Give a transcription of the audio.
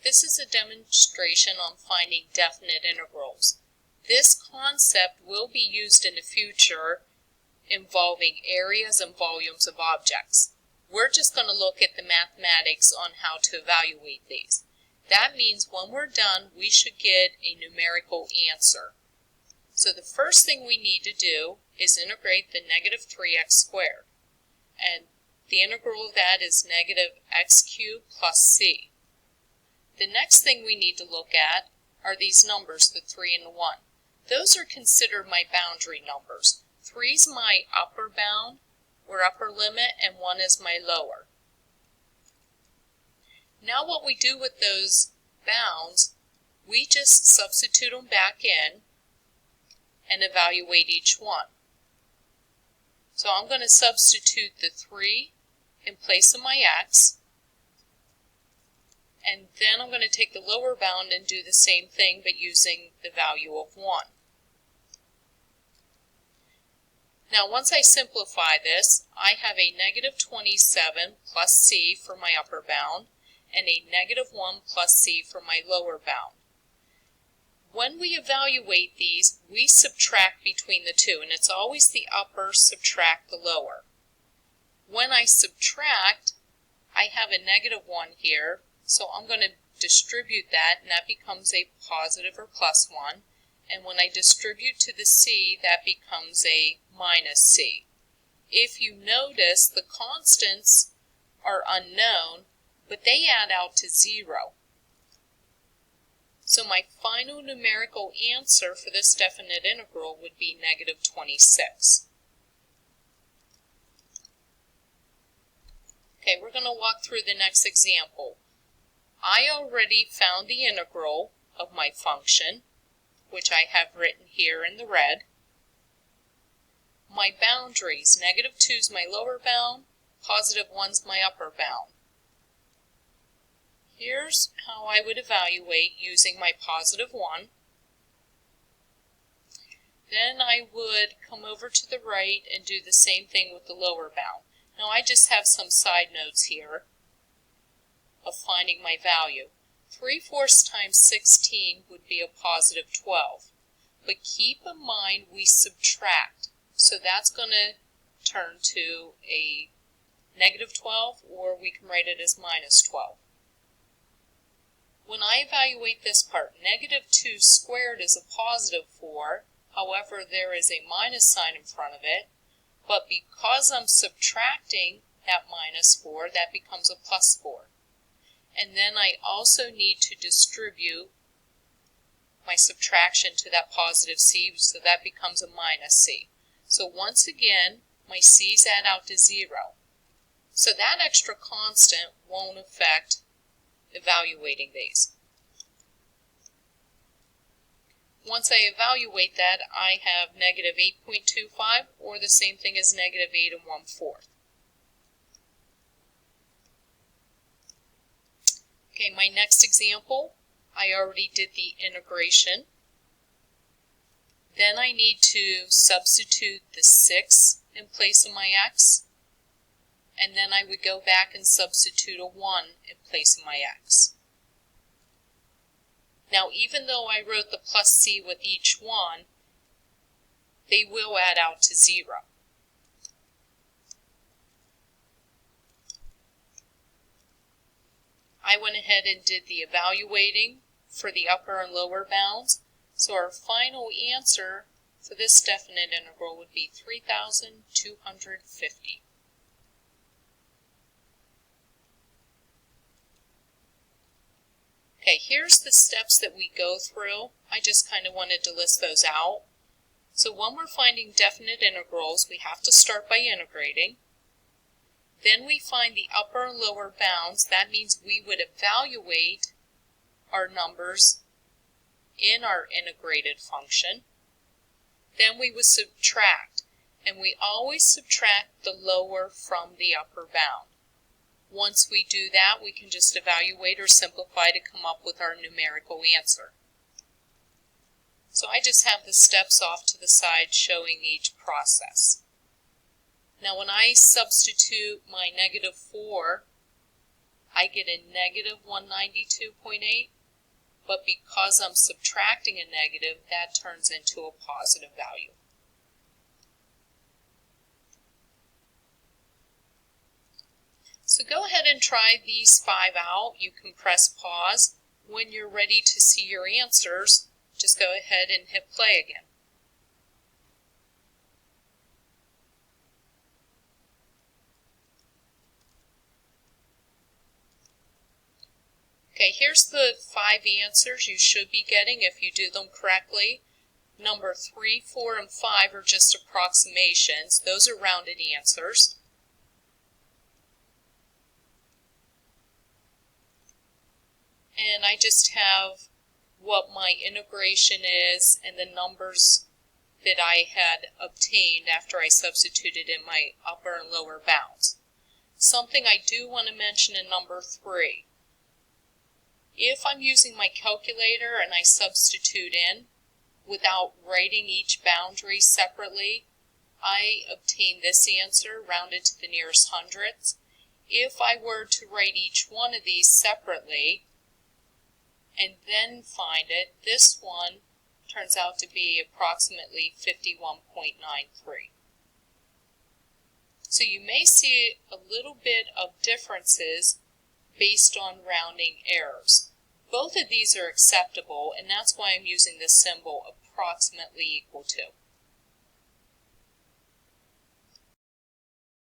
This is a demonstration on finding definite integrals. This concept will be used in the future involving areas and volumes of objects. We're just going to look at the mathematics on how to evaluate these. That means when we're done, we should get a numerical answer. So the first thing we need to do is integrate the negative 3x squared. And the integral of that is negative x cubed plus c. The next thing we need to look at are these numbers, the 3 and the 1. Those are considered my boundary numbers. 3 is my upper bound, or upper limit, and 1 is my lower. Now what we do with those bounds, we just substitute them back in and evaluate each one. So I'm going to substitute the 3 in place of my x, and then I'm going to take the lower bound and do the same thing but using the value of 1. Now once I simplify this, I have a negative 27 plus c for my upper bound and a negative 1 plus c for my lower bound. When we evaluate these, we subtract between the two, and it's always the upper subtract the lower. When I subtract, I have a negative 1 here, so I'm going to distribute that, and that becomes a positive or plus 1. And when I distribute to the c, that becomes a minus c. If you notice, the constants are unknown, but they add out to 0. So my final numerical answer for this definite integral would be negative 26. Okay, we're going to walk through the next example. I already found the integral of my function, which I have written here in the red. My boundaries, negative 2 is my lower bound, positive 1 is my upper bound. Here's how I would evaluate using my positive 1. Then I would come over to the right and do the same thing with the lower bound. Now I just have some side notes here of finding my value. 3/4 times 16 would be a positive 12. But keep in mind we subtract. So that's going to turn to a negative 12, or we can write it as minus 12. When I evaluate this part, negative 2 squared is a positive 4. However, there is a minus sign in front of it. But because I'm subtracting that minus 4, that becomes a plus 4. And then I also need to distribute my subtraction to that positive c, so that becomes a minus c. So once again, my c's add out to 0. So that extra constant won't affect evaluating these. Once I evaluate that, I have negative 8.25, or the same thing as negative 8 1/4. Okay, my next example, I already did the integration. Then I need to substitute the 6 in place of my x, and then I would go back and substitute a 1 in place of my x. Now, even though I wrote the plus c with each one, they will add out to 0. I went ahead and did the evaluating for the upper and lower bounds, so our final answer for this definite integral would be 3,250. Okay, here's the steps that we go through. I just kind of wanted to list those out. So when we're finding definite integrals, we have to start by integrating. Then we find the upper and lower bounds. That means we would evaluate our numbers in our integrated function. Then we would subtract, and we always subtract the lower from the upper bound. Once we do that, we can just evaluate or simplify to come up with our numerical answer. So I just have the steps off to the side showing each process. Now when I substitute my negative 4, I get a negative 192.8, but because I'm subtracting a negative, that turns into a positive value. So go ahead and try these 5 out. You can press pause. When you're ready to see your answers, just go ahead and hit play again. Okay, here's the 5 answers you should be getting if you do them correctly. Number 3, 4, and 5 are just approximations. Those are rounded answers. And I just have what my integration is and the numbers that I had obtained after I substituted in my upper and lower bounds. Something I do want to mention in number 3. If I'm using my calculator and I substitute in without writing each boundary separately, I obtain this answer rounded to the nearest hundredths. If I were to write each one of these separately and then find it, this one turns out to be approximately 51.93. So you may see a little bit of differences based on rounding errors. Both of these are acceptable, and that's why I'm using this symbol approximately equal to.